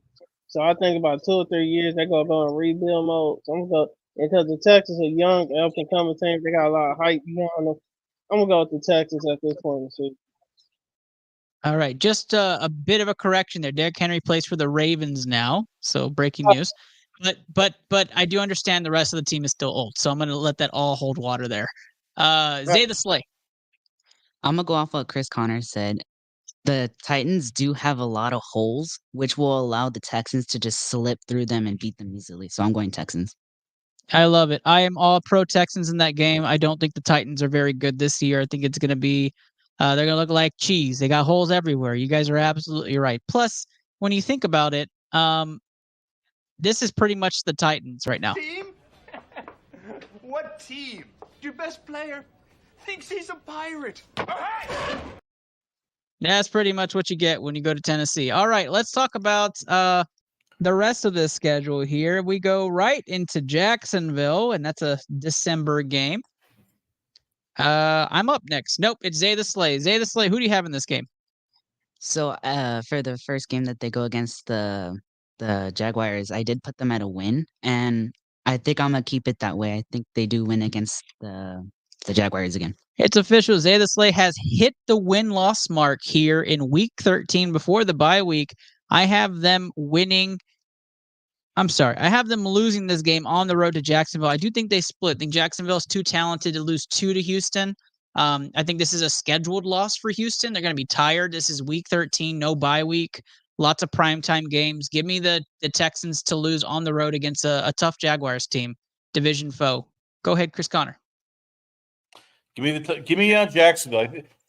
So I think about 2 or 3 years they're gonna go in rebuild mode. So I'm gonna go because the Texans are young, up and coming team. They got a lot of hype behind them. I'm gonna go with the Texans at this point in the season. All right, just a bit of a correction there. Derrick Henry plays for the Ravens now, so breaking news. But I do understand the rest of the team is still old, so I'm going to let that all hold water there. Zay the Slay. I'm going to go off what Chris Connor said. The Titans do have a lot of holes, which will allow the Texans to just slip through them and beat them easily. So I'm going Texans. I love it. I am all pro Texans in that game. I don't think the Titans are very good this year. I think it's going to be they're going to look like cheese. They got holes everywhere. You guys are absolutely right. Plus, when you think about it, this is pretty much the Titans right now. Team? What team? Your best player thinks he's a pirate. That's pretty much what you get when you go to Tennessee. All right, let's talk about the rest of this schedule here. We go right into Jacksonville, and that's a December game. I'm up next. Nope, it's Zay the Slay. Zay the Slay, who do you have in this game? So for the first game that they go against the Jaguars, I did put them at a win, and I think I'm going to keep it that way. I think they do win against the Jaguars again. It's official. Zay the Slay has hit the win-loss mark here in Week 13 before the bye week. I have them winning. I'm sorry. I have them losing this game on the road to Jacksonville. I do think they split. I think Jacksonville is too talented to lose 2 to Houston. I think this is a scheduled loss for Houston. They're going to be tired. This is Week 13, no bye week. Lots of primetime games. Give me the Texans to lose on the road against a tough Jaguars team, division foe. Go ahead, Chris Connor. Give me Jacksonville.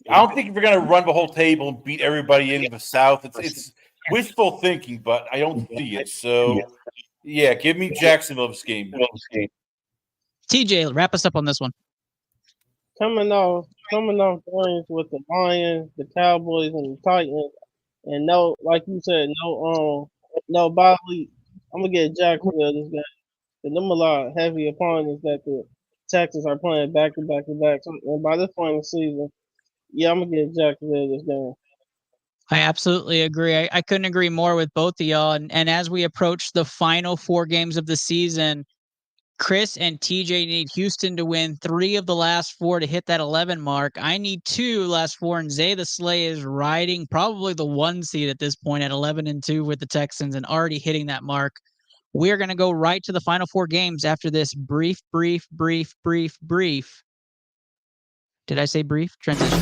I don't think we're gonna run the whole table and beat everybody in the South. It's wishful thinking, but I don't see it. So yeah, give me Jacksonville this game. TJ, wrap us up on this one. Coming off games with the Lions, the Cowboys, and the Titans, and no, like you said, no bye week. I'm gonna get Jacksonville this game. And them a lot of heavy opponents that the Texans are playing back to back to back. So, and by this point in the season, yeah, I'm gonna get Jacksonville this game. I absolutely agree. I couldn't agree more with both of y'all. And as we approach the final 4 games of the season, Chris and TJ need Houston to win 3 of the last 4 to hit that 11 mark. I need 2 last 4, and Zay the Slay is riding probably the 1 seed at this point at 11-2 with the Texans and already hitting that mark. We're going to go right to the final 4 games after this brief. Did I say brief? Transition.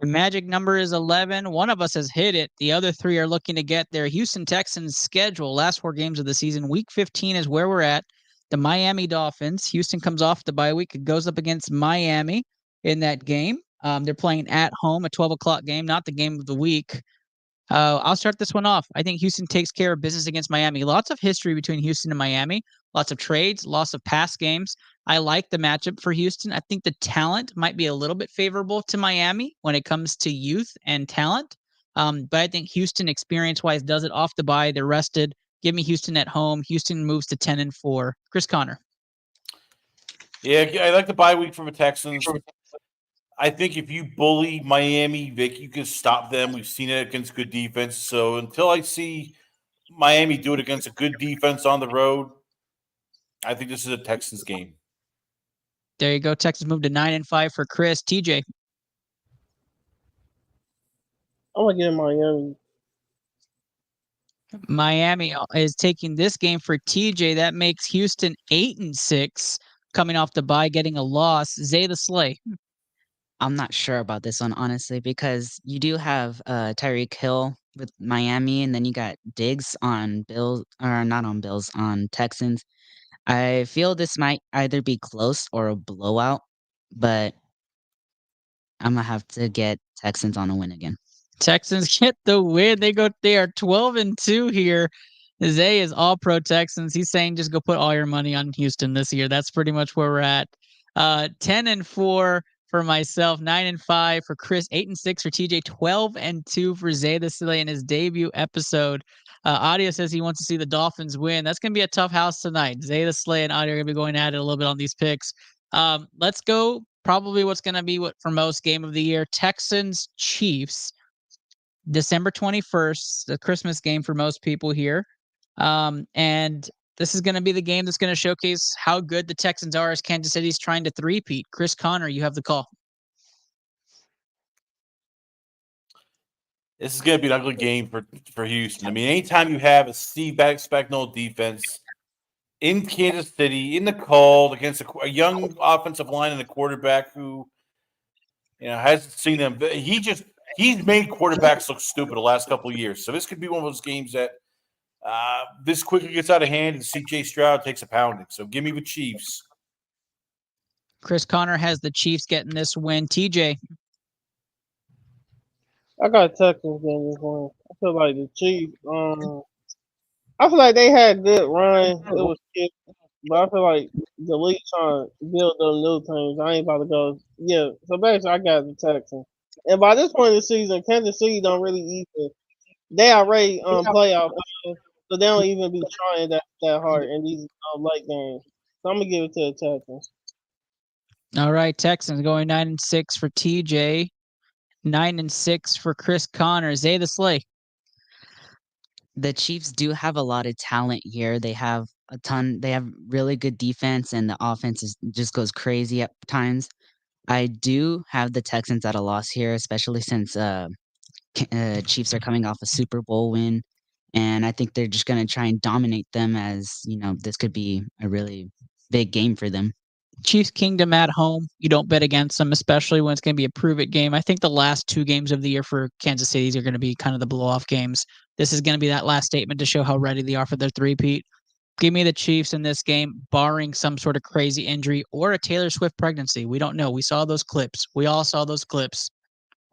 The magic number is 11. One of us has hit it. The other 3 are looking to get their Houston Texans schedule. Last 4 games of the season. Week 15 is where we're at. The Miami Dolphins. Houston comes off the bye week. It goes up against Miami in that game. They're playing at home, a 12 o'clock game, not the game of the week. I'll start this one off. I think Houston takes care of business against Miami. Lots of history between Houston and Miami. Lots of trades, lots of past games. I like the matchup for Houston. I think the talent might be a little bit favorable to Miami when it comes to youth and talent. But I think Houston, experience-wise, does it off the bye. They're rested. Give me Houston at home. Houston moves to 10-4. Chris Connor. Yeah, I like the bye week from the Texans. I think if you bully Miami, Vic, you can stop them. We've seen it against good defense. So until I see Miami do it against a good defense on the road, I think this is a Texans game. There you go. Texans move to 9-5 for Chris. TJ. I'm gonna get Miami. Miami is taking this game for TJ. That makes Houston 8-6, coming off the bye, getting a loss. Zay the Slay. I'm not sure about this one, honestly, because you do have Tyreek Hill with Miami, and then you got Diggs on Bills, or not on Bills, on Texans. I feel this might either be close or a blowout, but I'm going to have to get Texans on a win again. Texans get the win. They are 12-2 here. Zay is all pro Texans. He's saying just go put all your money on Houston this year. That's pretty much where we're at. 10-4 for myself, 9-5 for Chris, 8-6 for TJ, 12-2 for Zay the Silly in his debut episode. Audio says he wants to see the Dolphins win. That's going to be a tough house tonight. Zay the Slay and Audio are going to be going at it a little bit on these picks. Let's go probably what's going to be for most game of the year, Texans Chiefs, December 21st, the Christmas game for most people here. And this is going to be the game that's going to showcase how good the Texans are as Kansas City's trying to three-peat. Chris Connor, you have the call. This is going to be an ugly game for Houston. I mean, anytime you have a Steve Spagnuolo defense in Kansas City, in the cold, against a young offensive line and a quarterback who, hasn't seen them. He's made quarterbacks look stupid the last couple of years. So this could be one of those games that this quickly gets out of hand and C.J. Stroud takes a pounding. So give me the Chiefs. Chris Connor has the Chiefs getting this win. TJ. I got Texans getting this one. I feel like the Chiefs. I feel like they had good run. It was cute, but I feel like the league trying to build those new teams. I ain't about to go. Yeah, so basically, I got the Texans. And by this point in the season, Kansas City don't really even. They already playoff, so they don't even be trying that hard in these late games. So I'm gonna give it to the Texans. All right, Texans going 9-6 for TJ, 9-6 for Chris Connor. Zay the Slay. The Chiefs do have a lot of talent here. They have a ton. They have really good defense, and the offense just goes crazy at times. I do have the Texans at a loss here, especially since Chiefs are coming off a Super Bowl win, and I think they're just going to try and dominate them as, this could be a really big game for them. Chiefs Kingdom at home. You don't bet against them, especially when it's going to be a prove-it game. I think the last 2 games of the year for Kansas City are going to be kind of the blow-off games. This is going to be that last statement to show how ready they are for their three-peat. Give me the Chiefs in this game, barring some sort of crazy injury or a Taylor Swift pregnancy. We don't know. We saw those clips. We all saw those clips.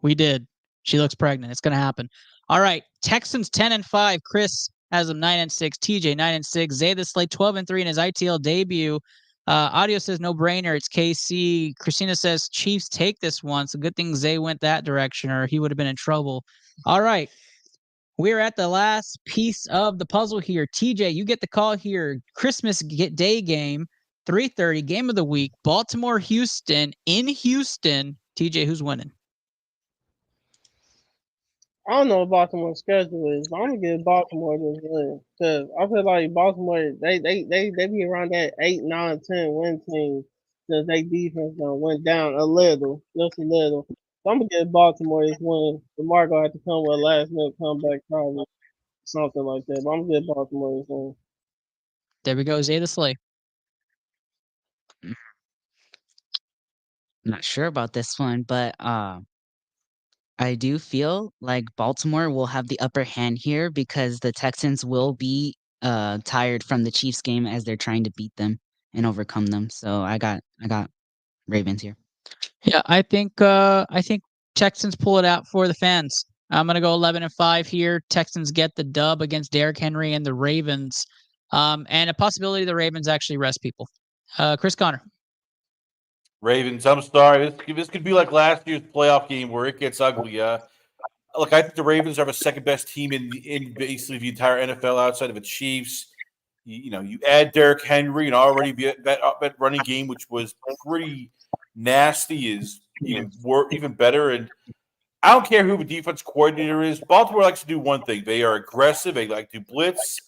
We did. She looks pregnant. It's going to happen. All right. Texans 10-5. Chris has them 9-6. TJ 9-6. Zay the Slate 12-3 in his ITL debut. Audio says no brainer. It's KC. Christina says Chiefs take this one. So good thing Zay went that direction, or he would have been in trouble. All right. We're at the last piece of the puzzle here. TJ, you get the call here. Christmas Day game, 3:30, game of the week. Baltimore, Houston, in Houston. TJ, who's winning? I don't know what Baltimore's schedule is, but I'm gonna give Baltimore this win because I feel like Baltimore they be around that 8, 9, 10 win team because they defense went down a little, just a little. So I'm gonna give Baltimore this win. DeMar gonna have to come with a last minute comeback, probably something like that. But I'm gonna give Baltimore this win. There we go, Zay the Slay. I'm not sure about this one, but I do feel like Baltimore will have the upper hand here because the Texans will be tired from the Chiefs game as they're trying to beat them and overcome them. So I got Ravens here. Yeah, I think Texans pull it out for the fans. I'm gonna go 11-5 here. Texans get the dub against Derrick Henry and the Ravens, and a possibility the Ravens actually rest people. Chris Connor. Ravens, I'm sorry. This could be like last year's playoff game where it gets ugly. Look, I think the Ravens are the second best team in basically the entire NFL outside of the Chiefs. You add Derrick Henry and already that running game, which was pretty nasty, is even better. And I don't care who the defense coordinator is. Baltimore likes to do one thing: they are aggressive. They like to blitz,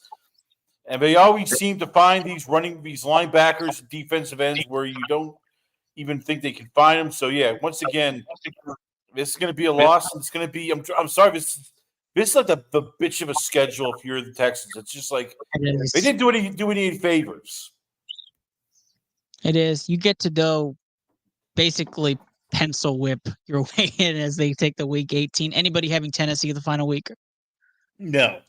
and they always seem to find these linebackers, defensive ends where you don't even think they can find them. So yeah, once again, this is going to be a loss. And it's going to be. I'm sorry. This is like the bitch of a schedule if you're the Texans. It's just like they didn't do any favors. It is. You get to go basically pencil whip your way in as they take the week 18. Anybody having Tennessee the final week? No.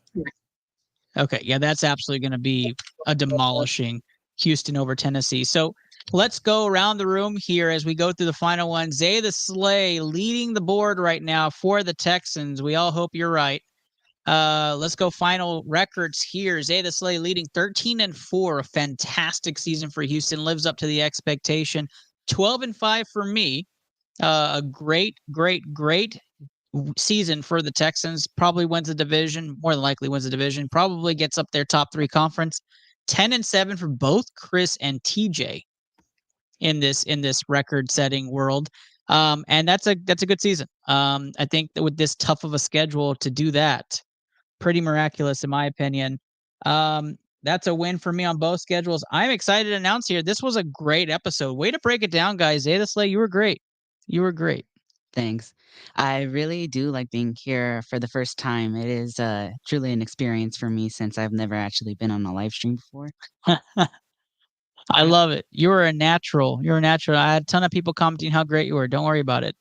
Okay, yeah, that's absolutely going to be a demolishing Houston over Tennessee. So let's go around the room here as we go through the final one. Zay the Slay leading the board right now for the Texans. We all hope you're right. Let's go final records here. Zay the Slay leading 13-4, a fantastic season for Houston, lives up to the expectation. 12-5 for me. A great season for the Texans. Probably wins the division. More than likely wins the division. Probably gets up their top 3 conference. 10-7 for both Chris and TJ in this record-setting world. And that's a good season. I think that with this tough of a schedule to do that, pretty miraculous in my opinion. That's a win for me on both schedules. I'm excited to announce here, this was a great episode. Way to break it down, guys. Zay the Slay, you were great. You were great. Thanks. I really do like being here for the first time. It is truly an experience for me since I've never actually been on a live stream before. I love it. You're a natural. You're a natural. I had a ton of people commenting how great you were. Don't worry about it.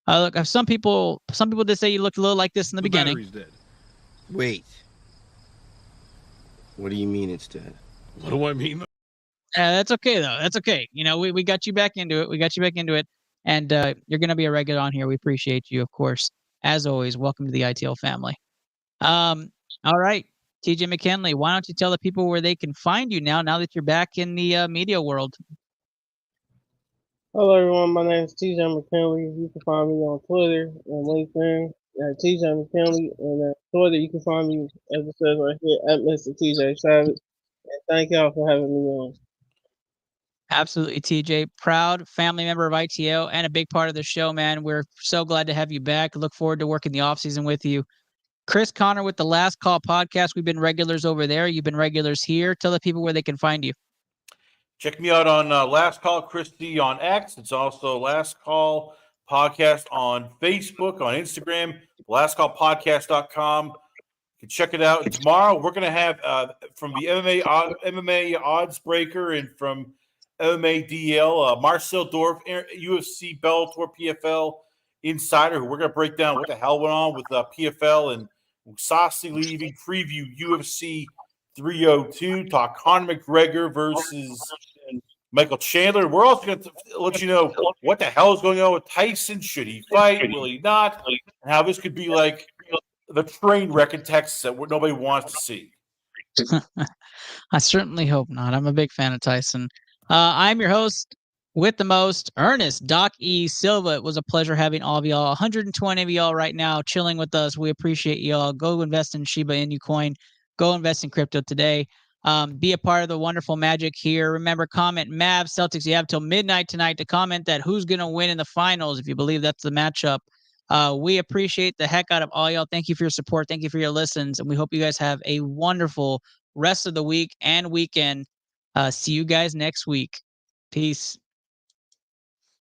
Look, some people did say you looked a little like this in the beginning. Battery's dead. Wait. What do you mean it's dead? What do I mean? That's okay though. That's okay. We got you back into it. And you're going to be a regular on here. We appreciate you, of course. As always, welcome to the ITL family. All right, TJ McKinley, why don't you tell the people where they can find you now that you're back in the media world? Hello, everyone. My name is TJ McKinley. You can find me on Twitter and LinkedIn at TJ McKinley. And at Twitter, you can find me, as it says right here, at Mr. TJ Savage. And thank y'all for having me on. Absolutely, TJ. Proud family member of ITL and a big part of the show, man. We're so glad to have you back. Look forward to working the offseason with you. Chris Connor with the Last Call podcast. We've been regulars over there. You've been regulars here. Tell the people where they can find you. Check me out on Last Call Christie on X. It's also Last Call Podcast on Facebook, on Instagram, lastcallpodcast.com. You can check it out. And tomorrow we're going to have from the MMA odds breaker and from MADL, Marcel Dorf, UFC, Bellator, PFL insider, who we're going to break down what the hell went on with PFL and Sassi leaving, preview UFC 302, talk Conor McGregor versus Michael Chandler. We're also going to let you know what the hell is going on with Tyson. Should he fight? Will he not? And how this could be like the train wreck in Texas that nobody wants to see. I certainly hope not. I'm a big fan of Tyson. I'm your host with the most, Ernest Doc E. Silva. It was a pleasure having all of y'all. 120 of y'all right now chilling with us. We appreciate y'all. Go invest in Shiba Inu coin. Go invest in crypto today. Be a part of the wonderful magic here. Remember, comment Mavs Celtics. You have till midnight tonight to comment that who's going to win in the finals if you believe that's the matchup. We appreciate the heck out of all y'all. Thank you for your support. Thank you for your listens. And we hope you guys have a wonderful rest of the week and weekend. See you guys next week. Peace.